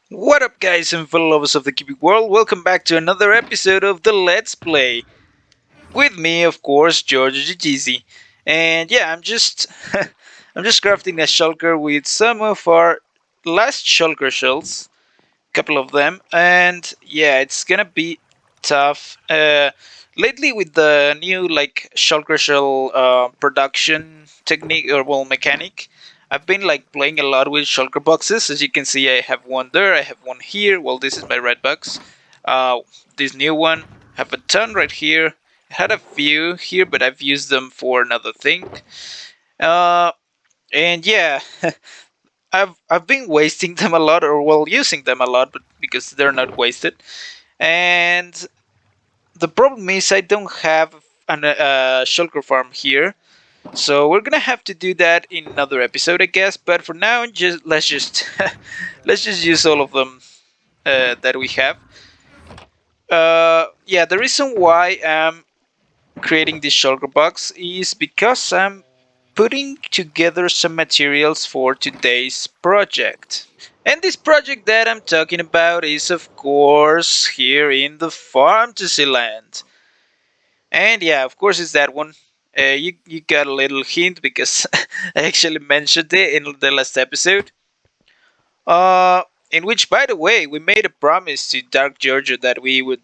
What up, guys and fellow lovers of the cubic world? Welcome back to another episode of the Let's Play. With me, of course, GiorgioJGZ. And yeah, I'm just I'm just crafting a shulker with some of our last shulker shells, a couple of them, and yeah, it's gonna be tough. Lately with the new shulker shell production technique or mechanic, I've been playing a lot with shulker boxes. As you can see, I have one there, I have one here. Well, this is my red box. Uh, this new one, I have a ton right here. I had a few here, but I've used them for another thing. Uh, and yeah, I've been wasting them a lot, or well, using them a lot, but because they're not wasted. And the problem is I don't have a shulker farm here, so we're gonna have to do that in another episode, I guess. But for now, just let's just let's just use all of them that we have. Yeah, the reason why I'm creating this shulker box is because I'm putting together some materials for today's project. And this project that I'm talking about is, of course, here in the farm to see land. And yeah, of course, it's that one. You got a little hint because I actually mentioned it in the last episode. In which, by the way, we made a promise to Dark Georgia that we would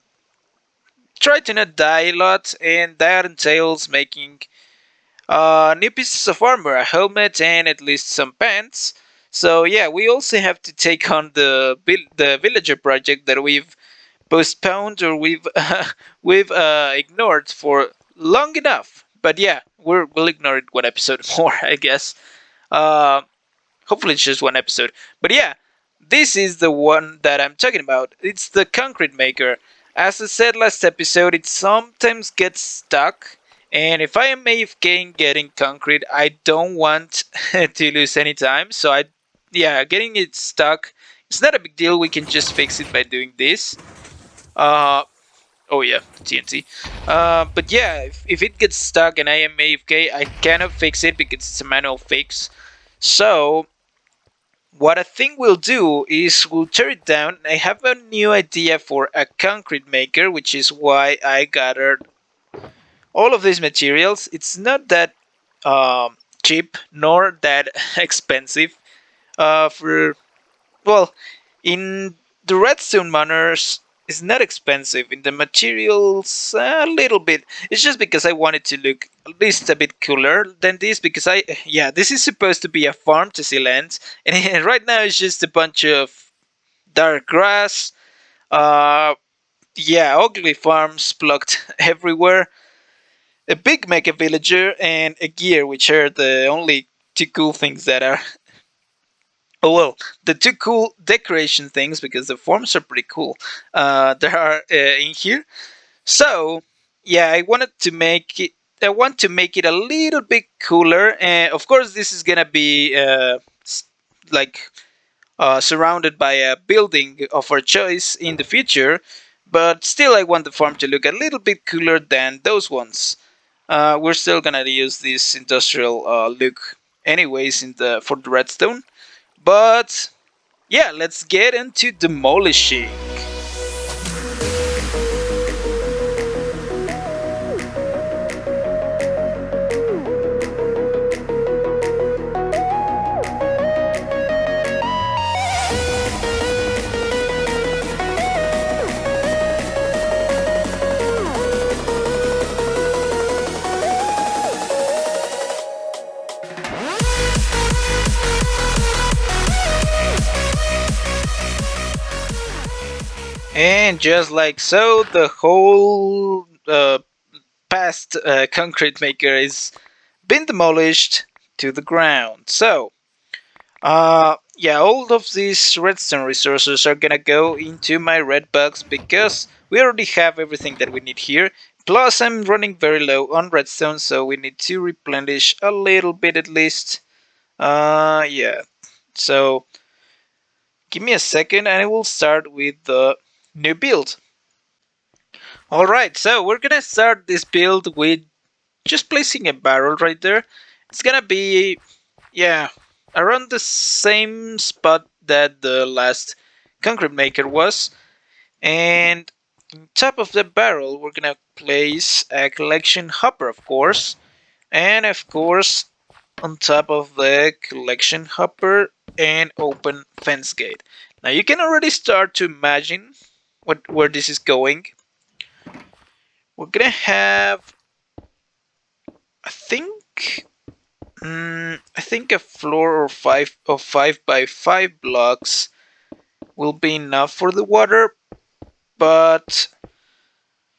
try to not die a lot, and that entails making new pieces of armor, a helmet, and at least some pants. So yeah, we also have to take on the villager project that we've postponed or we've ignored for long enough. But yeah, we'll ignore it one episode more, I guess. Uh, Hopefully it's just one episode. But yeah, this is the one that I'm talking about. It's the concrete maker. As I said last episode, it sometimes gets stuck. And if I am AFK getting concrete, I don't want to lose any time. So yeah, getting it stuck, it's not a big deal. We can just fix it by doing this. Uh, oh yeah, TNT. But yeah, if it gets stuck and I am AFK, I cannot fix it because it's a manual fix. So what I think we'll do is we'll tear it down. I have a new idea for a concrete maker, which is why I gathered all of these materials. It's not that cheap nor that expensive. For well, in the redstone miners, it's not expensive. In the materials, a little bit. It's just because I wanted to look at least a bit cooler than this. Because yeah, this is supposed to be a farm to see land, and right now it's just a bunch of dark grass. Uh, yeah, ugly farms plucked everywhere. A big mega villager and a gear, which are the only two cool things that are. Oh well, the two cool decoration things because the forms are pretty cool. There are in here. So yeah, I wanted to make it. I want to make it a little bit cooler, and of course, this is gonna be like surrounded by a building of our choice in the future. But still, I want the farm to look a little bit cooler than those ones. We're still gonna use this industrial look, anyways, in the for the redstone. But yeah, let's get into demolishing. And just like so, the whole past concrete maker is been demolished to the ground. So, yeah, all of these redstone resources are gonna go into my red box because we already have everything that we need here. Plus, I'm running very low on redstone, so we need to replenish a little bit at least. Yeah. So, give me a second and I will start with the new build. Alright, so we're gonna start this build with just placing a barrel right there. It's gonna be, yeah, around the same spot that the last concrete maker was. And on top of the barrel, we're gonna place a collection hopper, of course. And of course, on top of the collection hopper, an open fence gate. Now you can already start to imagine where this is going. We're gonna have, I think, I think a floor of 5 by 5 blocks will be enough for the water, but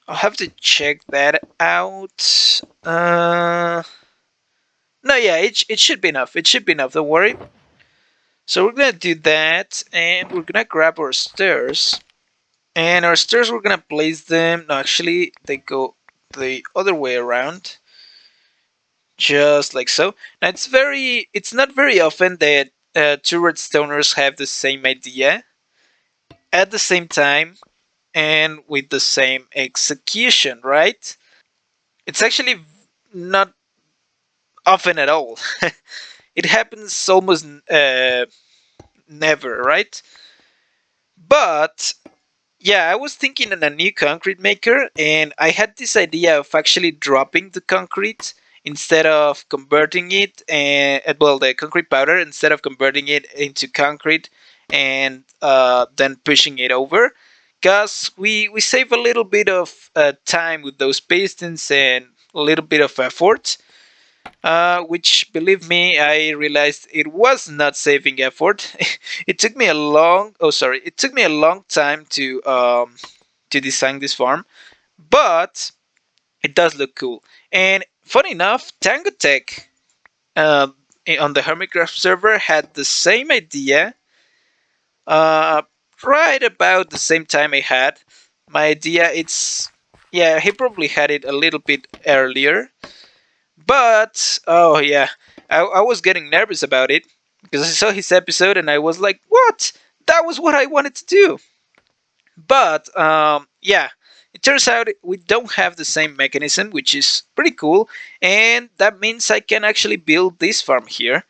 I'll have to check that out. No, yeah, it should be enough. It should be enough. Don't worry. So we're gonna do that, and we're gonna grab our stairs. And our stairs, we're gonna place them. No, actually, they go the other way around, just like so. Now it's not very often that two redstoners have the same idea at the same time and with the same execution, right? It's actually not often at all. It happens almost never, right? But yeah, I was thinking on a new concrete maker, and I had this idea of actually dropping the concrete instead of converting it, and well, the concrete powder instead of converting it into concrete and then pushing it over, because we save a little bit of time with those pistons and a little bit of effort. Which, believe me, I realized it was not saving effort. It took me a long, oh sorry, it took me a long time to design this farm, but it does look cool. And funny enough, Tango Tek uh, on the Hermitcraft server had the same idea, uh, right about the same time I had my idea. It's yeah, he probably had it a little bit earlier. But oh yeah, I was getting nervous about it because I saw his episode and I was like, "What? That was what I wanted to do." But yeah, it turns out we don't have the same mechanism, which is pretty cool, and that means I can actually build this farm here.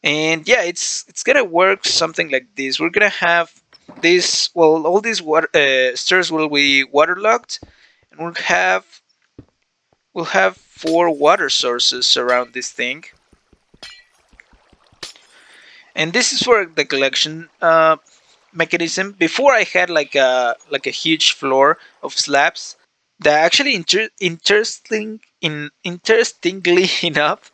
And yeah, it's gonna work something like this. We're gonna have this. Well, all these water stairs will be waterlogged, and we'll have 4 water sources around this thing. And this is for the collection mechanism. Before I had like a huge floor of slabs that actually interestingly enough,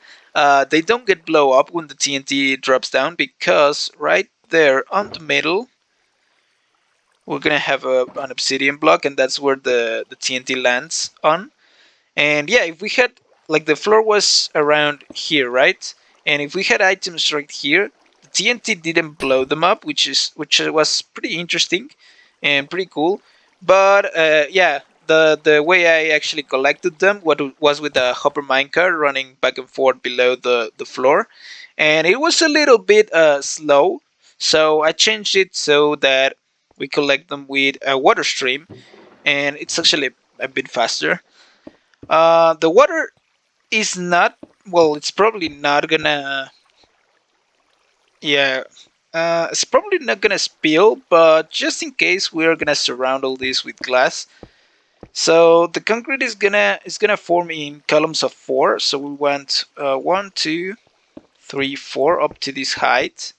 they don't get blow up when the TNT drops down, because right there on the middle we're gonna have an obsidian block, and that's where the TNT lands on. And yeah, if we had, like, the floor was around here, right? And if we had items right here, the TNT didn't blow them up, which was pretty interesting and pretty cool. But yeah, the way I actually collected them was with a hopper minecart running back and forth below the floor, and it was a little bit slow. So I changed it so that we collect them with a water stream, and it's actually a bit faster. The water is not, well, it's probably not gonna, yeah, it's probably not gonna spill, but just in case, we're gonna surround all this with glass. So the concrete is gonna form in columns of 4. So we want 1, 2, 3, 4 up to this height.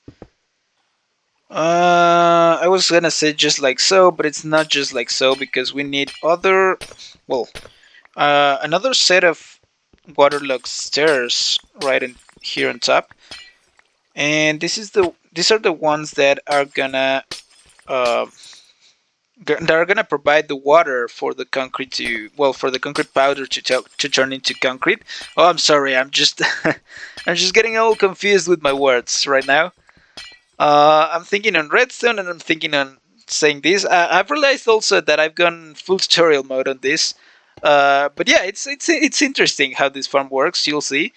I was gonna say just like so, but it's not just like so, because we need well, another set of waterlogged stairs right in here on top, and these are the ones that are gonna uh, provide the water for the concrete to, well, for the concrete powder to turn into concrete. Oh, I'm sorry, I'm just I'm just getting all confused with my words right now. I'm thinking on redstone and I'm thinking on saying this. I've realized also that I've gone full tutorial mode on this. But yeah, it's interesting how this farm works. You'll see.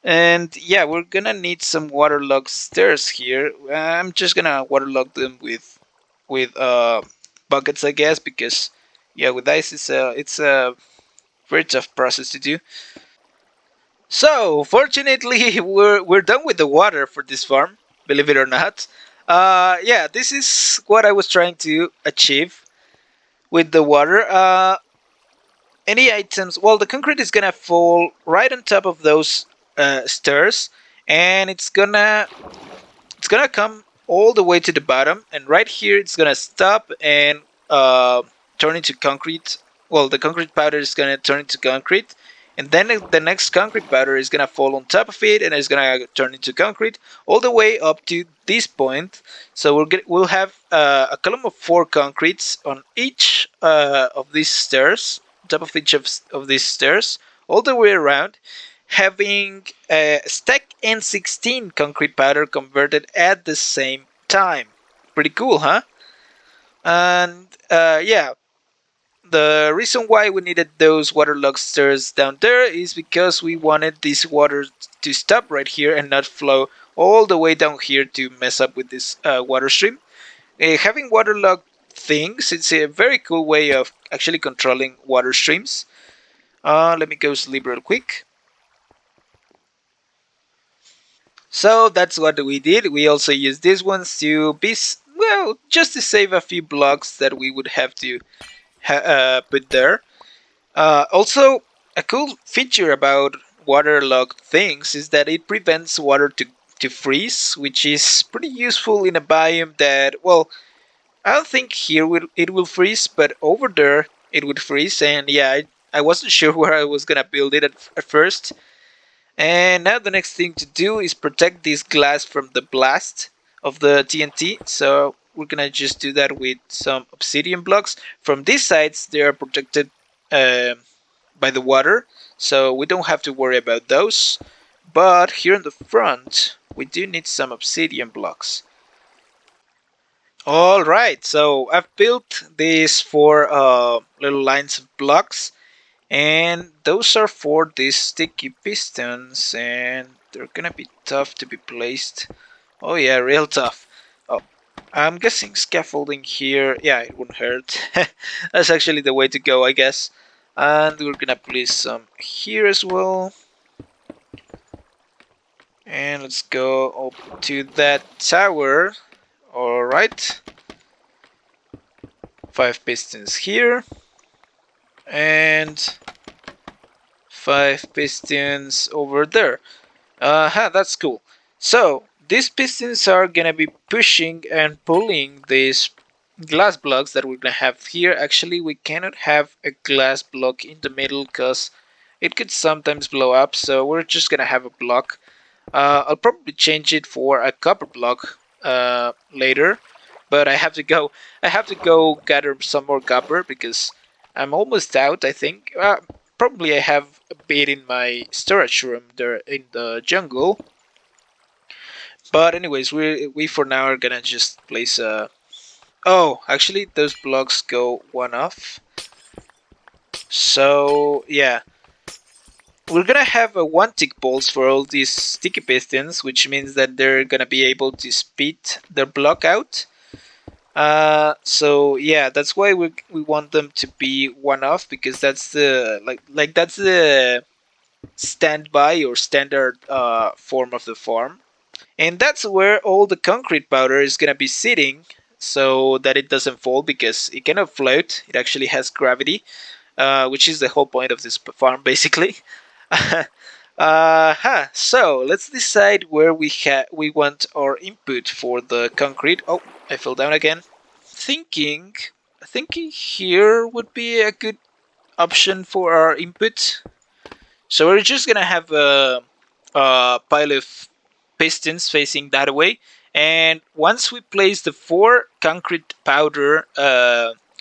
And yeah, we're gonna need some waterlogged stairs here. I'm just gonna waterlog them with buckets, I guess, because yeah, with ice it's a very tough process to do. So fortunately, we're done with the water for this farm. Believe it or not. Yeah, this is what I was trying to achieve with the water. Any items? Well, the concrete is gonna fall right on top of those stairs, and it's gonna come all the way to the bottom, and right here it's gonna stop and turn into concrete. Well, the concrete powder is gonna turn into concrete, and then the next concrete powder is gonna fall on top of it, and it's gonna turn into concrete all the way up to this point. So we'll have a column of 4 concretes on each of these stairs, top of each of these stairs, all the way around, having stack N16 concrete powder converted at the same time. Pretty cool, huh? And yeah, the reason why we needed those waterlogged stairs down there is because we wanted this water to stop right here and not flow all the way down here to mess up with this water stream. Having waterlogged things, it's a very cool way of actually controlling water streams. Let me go sleep real quick. So that's what we did. We also used these ones to be, well, just to save a few blocks that we would have to put there. Also, a cool feature about waterlogged things is that it prevents water to freeze, which is pretty useful in a biome that, well, I don't think here it will freeze, but over there it would freeze. And yeah, I wasn't sure where I was gonna build it at first. And now the next thing to do is protect this glass from the blast of the TNT. So we're gonna just do that with some obsidian blocks. From these sides, they are protected uh, by the water, so we don't have to worry about those. But here in the front, we do need some obsidian blocks. All right, so I've built these 4 little lines of blocks, and those are for these sticky pistons, and they're gonna be tough to be placed. Oh yeah, real tough. Oh, I'm guessing scaffolding here, yeah, it won't hurt. That's actually the way to go, I guess. And we're gonna place some here as well. And let's go up to that tower. Alright. 5 pistons here. And 5 pistons over there. That's cool. So, these pistons are gonna be pushing and pulling these glass blocks that we're gonna have here. Actually, we cannot have a glass block in the middle because it could sometimes blow up, so we're just gonna have a block. I'll probably change it for a copper block later, but I have to go. I have to go gather some more copper because I'm almost out. I think probably I have a bit in my storage room there in the jungle. But anyways, we for now are gonna just place a. Oh, actually, those blocks go one off. So yeah, we're gonna have a 1 tick pulse for all these sticky pistons, which means that they're gonna be able to speed their block out. So yeah, that's why we want them to be one off, because that's the like that's the standby or standard form of the farm, and that's where all the concrete powder is gonna be sitting, so that it doesn't fall because it cannot float. It actually has gravity, which is the whole point of this farm, basically. So let's decide where we want our input for the concrete. Oh, I fell down again. Thinking, thinking here would be a good option for our input. So we're just gonna have a pile of pistons facing that way, and once we place the 4 concrete powder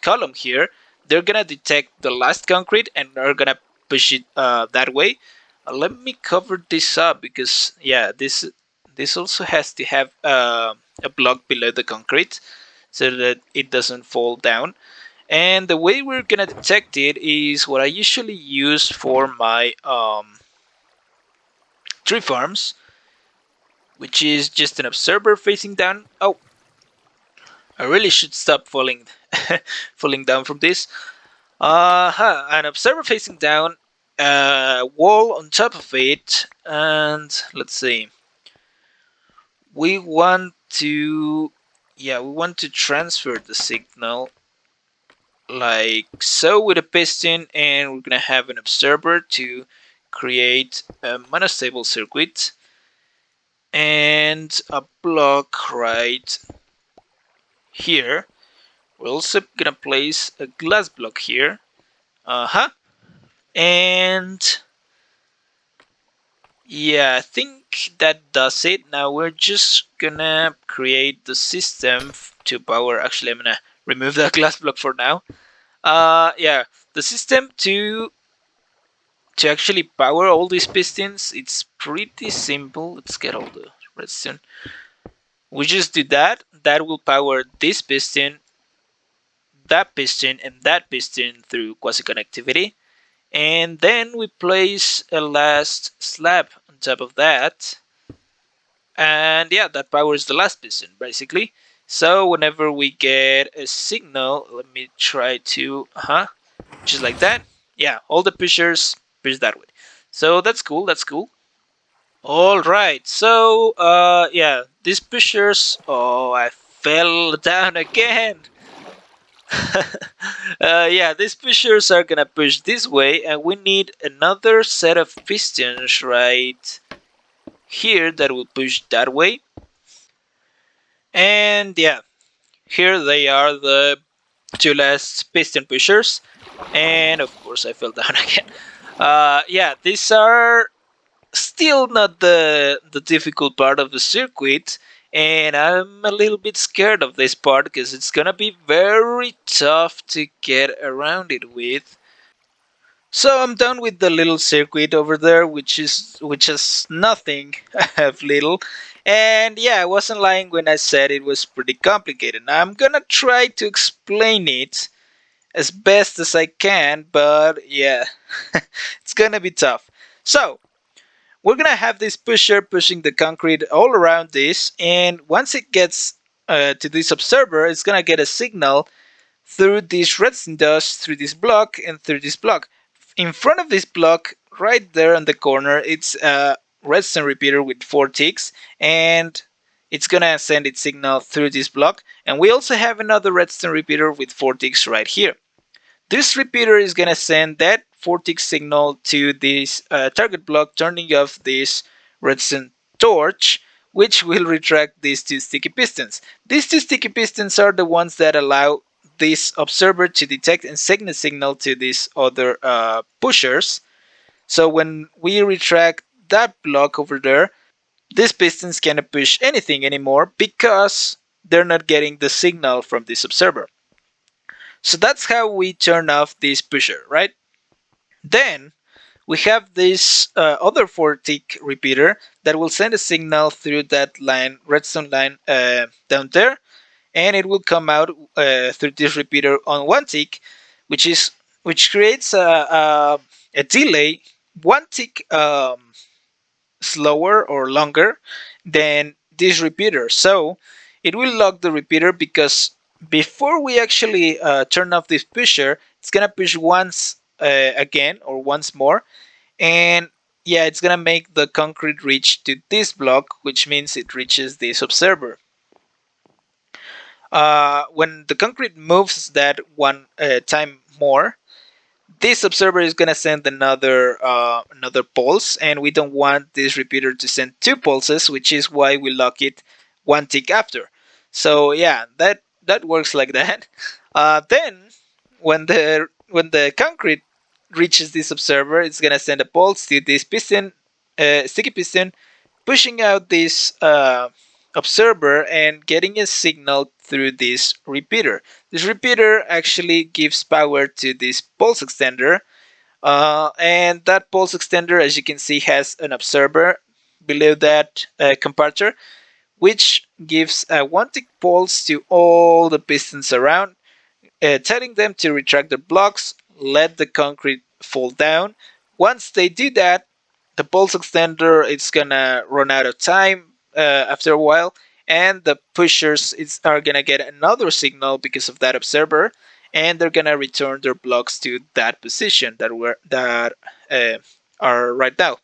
column here, they're gonna detect the last concrete and are gonna push it that way. Let me cover this up because yeah, this also has to have a block below the concrete so that it doesn't fall down. And the way we're gonna detect it is what I usually use for my tree farms, which is just an observer facing down. Oh, I really should stop falling, falling down from this. An observer facing down, a wall on top of it, and let's see. We want to, yeah, we want to transfer the signal like so with a piston, and we're gonna have an observer to create a monostable circuit and a block right here. We're also gonna place a glass block here. And yeah, I think that does it. Now we're just gonna create the system to power. Actually, I'm gonna remove that glass block for now. Yeah, the system to actually power all these pistons, it's pretty simple. Let's get all the redstone. We just do that. That will power this piston, and that piston through quasi connectivity. And then we place a last slab on top of that. And yeah, that powers the last piston basically. So whenever we get a signal, let me try to, just like that. Yeah, all the pushers push that way. So that's cool, that's cool. All right, so yeah, these pushers. Oh, I fell down again. Yeah, these pushers are gonna push this way, and we need another set of pistons right here that will push that way. And yeah, here they are, the two last piston pushers. And of course, I fell down again. Yeah, these are still not the difficult part of the circuit, and I'm a little bit scared of this part because it's gonna be very tough to get around it with. So I'm done with the little circuit over there, which is nothing of little. And yeah, I wasn't lying when I said it was pretty complicated. Now I'm gonna try to explain it as best as I can, but yeah, it's gonna be tough. So we're gonna have this pusher pushing the concrete all around this, and once it gets to this observer, it's gonna get a signal through this redstone dust, through this block, and through this block. In front of this block, right there on the corner, it's a redstone repeater with 4 ticks, and it's gonna send its signal through this block. And we also have another redstone repeater with 4 ticks right here. This repeater is gonna send that 4 tick signal to this target block, turning off this redstone torch, which will retract these two sticky pistons. These two sticky pistons are the ones that allow this observer to detect and send a signal to these other pushers. So when we retract that block over there, these pistons cannot push anything anymore because they're not getting the signal from this observer. So that's how we turn off this pusher, right? Then we have this other 4 tick repeater that will send a signal through that line, redstone line down there, and it will come out through this repeater on 1 tick, which creates a delay 1 tick slower or longer than this repeater. So it will lock the repeater because before we actually turn off this pusher, it's gonna push once again or once more, and yeah, it's gonna make the concrete reach to this block, which means it reaches this observer. When the concrete moves that one time more, this observer is gonna send another pulse, and we don't want this repeater to send 2 pulses, which is why we lock it 1 tick after. So yeah, that works like that. Then when the concrete reaches this observer, it's gonna send a pulse to this piston, sticky piston, pushing out this observer and getting a signal through this repeater. This repeater actually gives power to this pulse extender, and that pulse extender, as you can see, has an observer below that comparator, which gives a 1 tick pulse to all the pistons around, telling them to retract their blocks, let the concrete fall down. Once they do that, the pulse extender is gonna run out of time after a while, and the pushers are gonna get another signal because of that observer, and they're gonna return their blocks to that position that are right now.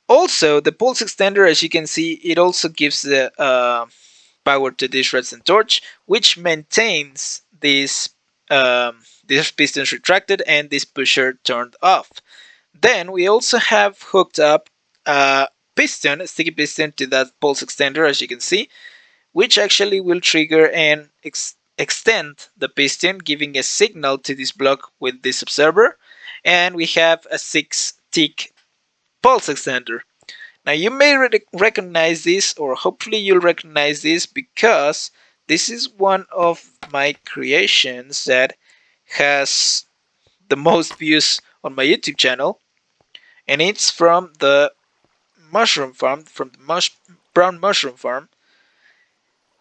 Also, the pulse extender, as you can see, it also gives the power to this redstone torch, which maintains this pistons retracted and this pusher turned off. Then we also have hooked up a piston, a sticky piston, to that pulse extender, as you can see, which actually will trigger and extend the piston, giving a signal to this block with this observer. And we have a 6-tick pulse extender. Now you may recognize this, or hopefully you'll recognize this, because this is one of my creations that has the most views on my YouTube channel, and it's from the mushroom farm, from the brown mushroom farm.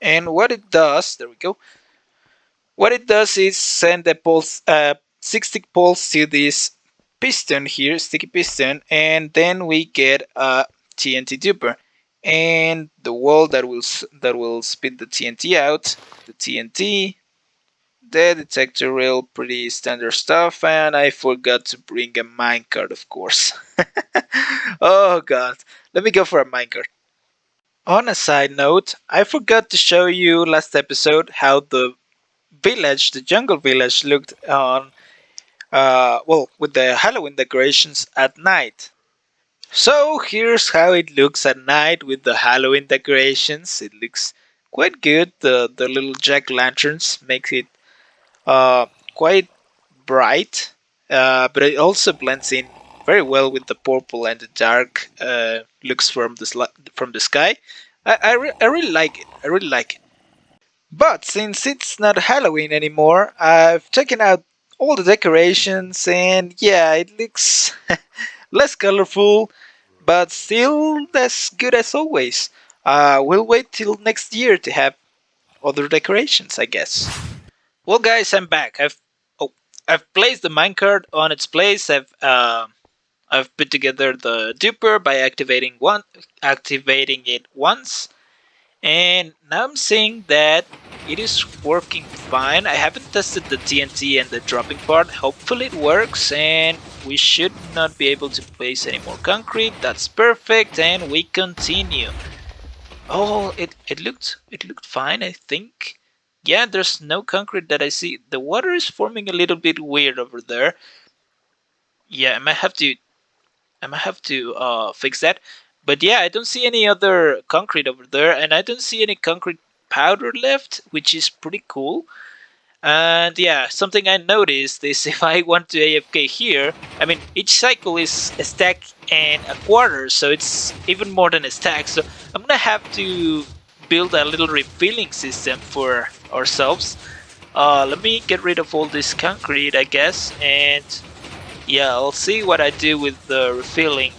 And what it does, there we go. What it does is send a pulse, 6-tick pulse to this piston here, sticky piston, and then we get a TNT duper, and the wall that will spit the TNT out, the TNT, the detector rail, pretty standard stuff, and I forgot to bring a minecart, of course. Oh god, let me go for a minecart. On a side note, I forgot to show you last episode how the village, the jungle village, looked on with the Halloween decorations at night. So here's how it looks at night with the Halloween decorations. It looks quite good. The little jack lanterns make it uh, quite bright, but it also blends in very well with the purple and the dark looks from the sky. I really like it. I really like it. But since it's not Halloween anymore, I've taken out all the decorations, and yeah, it looks less colorful, but still as good as always. We'll wait till next year to have other decorations, I guess. Well, guys, I'm back. I've placed the minecart on its place. I've put together the duper by activating it once, and now I'm seeing that it is working fine. I haven't tested the TNT and the dropping part. Hopefully it works, and we should not be able to place any more concrete. That's perfect, and we continue. Oh, it looked fine, I think. Yeah, there's no concrete that I see. The water is forming a little bit weird over there. Yeah, I might have to fix that. But yeah, I don't see any other concrete over there, and I don't see any concrete powder left, which is pretty cool. And yeah, something I noticed is if I want to AFK here, I mean, each cycle is a stack and a quarter, so it's even more than a stack. So I'm gonna have to build a little refilling system for ourselves. Let me get rid of all this concrete, I guess, and yeah, I'll see what I do with the refilling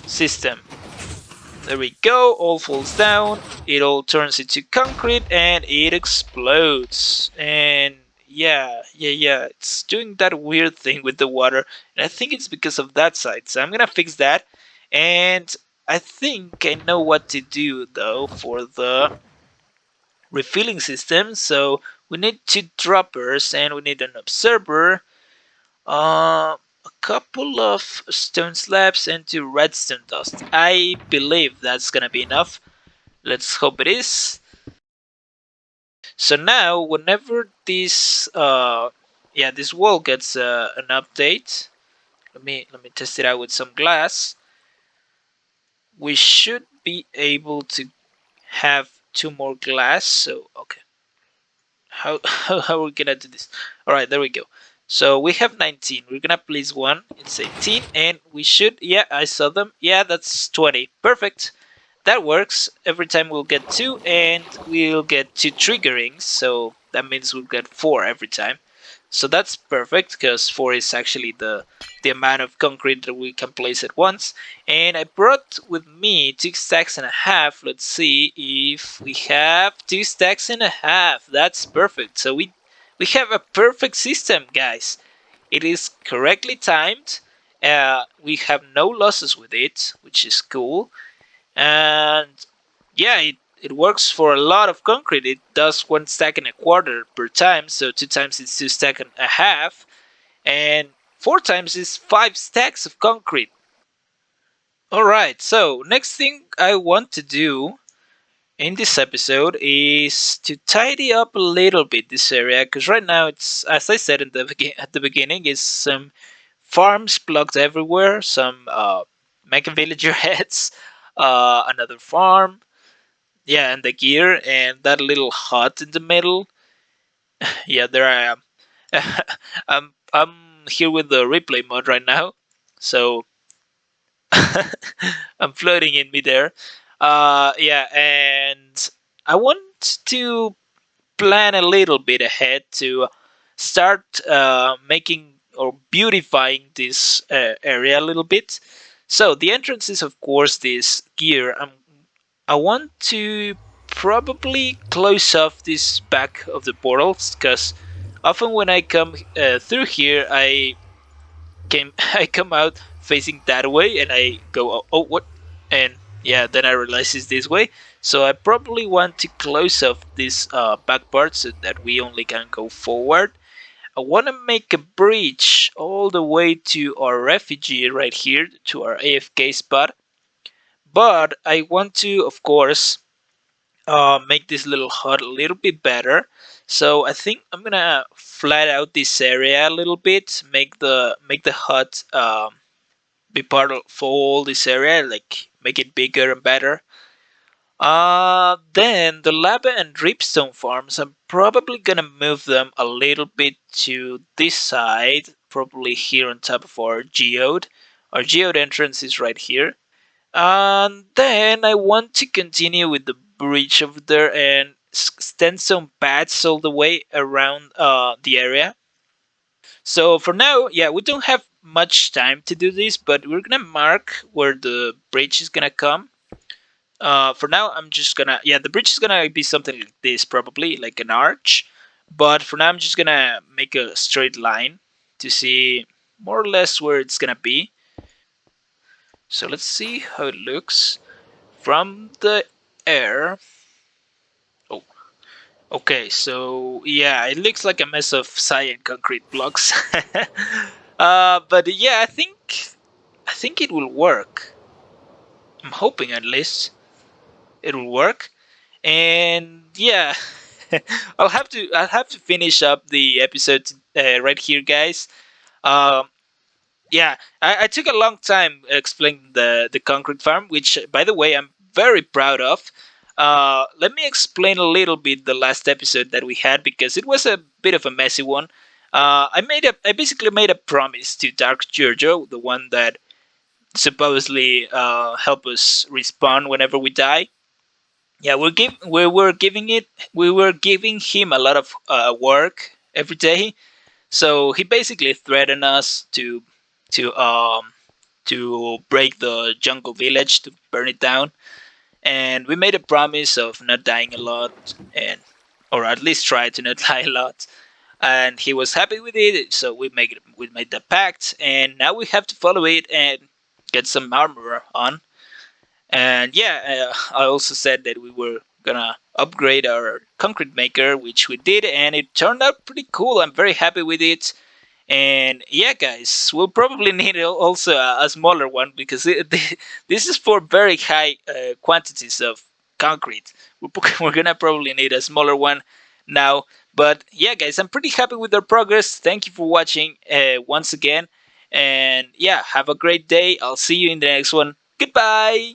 system. There we go, all falls down, it all turns into concrete and it explodes. And yeah, it's doing that weird thing with the water, and I think it's because of that side. So I'm gonna fix that, and I think I know what to do though for the refilling system. So we need 2 droppers and we need an observer, a couple of stone slabs and 2 redstone dust. I believe that's gonna be enough. Let's hope it is. So now, whenever this wall gets an update, let me test it out with some glass. We should be able to have 2 more glass. So okay, how are we gonna do this? All right, there we go. So we have 19. We're gonna place 1. It's 18, and we should. Yeah, I saw them. Yeah, that's 20. Perfect. That works. Every time we'll get 2, and we'll get 2 triggerings. So that means we'll get 4 every time. So that's perfect, because 4 is actually the amount of concrete that we can place at once. And I brought with me 2 stacks and a half. Let's see if we have 2 stacks and a half. That's perfect. So we have a perfect system, guys. It is correctly timed. We have no losses with it, which is cool. And yeah, it works for a lot of concrete. It does 1 stack and a quarter per time, so 2 times it's 2 stack and a half, and 4 times is 5 stacks of concrete. All right. So next thing I want to do in this episode is to tidy up a little bit this area because right now it's, as I said in at the beginning, is some farms plugged everywhere, some mega villager heads, another farm, yeah, and the gear and that little hut in the middle. Yeah, there I am. I'm here with the replay mod right now, so I'm floating in midair. Yeah, and I want to plan a little bit ahead to start making or beautifying this area a little bit. So the entrance is, of course, this gear. I want to probably close off this back of the portals because often when I come through here, I come out facing that way, and I go, oh what? And yeah, then I realize it's this way. So I probably want to close off this back part so that we only can go forward. I want to make a bridge all the way to our refugee right here, to our AFK spot. But I want to, of course, make this little hut a little bit better. So I think I'm gonna flat out this area a little bit, make the hut be part of all this area, like make it bigger and better. Then the lava and dripstone farms, I'm probably gonna move them a little bit to this side, probably here on top of our geode. Our geode entrance is right here. And then I want to continue with the bridge over there and extend some paths all the way around the area. So for now, yeah, we don't have much time to do this, but we're gonna mark where the bridge is gonna come. For now, I'm just gonna, yeah, the bridge is gonna be something like this, probably like an arch. But for now, I'm just gonna make a straight line to see more or less where it's gonna be. So let's see how it looks from the air. Oh, okay. So yeah, it looks like a mess of cyan concrete blocks. But yeah, I think it will work. I'm hoping at least it will work. And yeah, I'll have to finish up the episode right here, guys. Um, yeah, I took a long time explaining the concrete farm, which by the way I'm very proud of. Let me explain a little bit the last episode that we had because it was a bit of a messy one. I basically made a promise to Dark Giorgio, the one that supposedly help us respawn whenever we die. Yeah, we were giving him a lot of work every day. So he basically threatened us to um to break the jungle village, to burn it down, and we made a promise of not dying a lot, and or at least try to not die a lot. And he was happy with it, so we made the pact, and now we have to follow it and get some armor on. And yeah, I also said that we were gonna upgrade our concrete maker, which we did, and it turned out pretty cool. I'm very happy with it. And yeah, guys, we'll probably need also a smaller one because this is for very high quantities of concrete. We're gonna probably need a smaller one now. But yeah, guys, I'm pretty happy with our progress. Thank you for watching once again. And yeah, have a great day. I'll see you in the next one. Goodbye.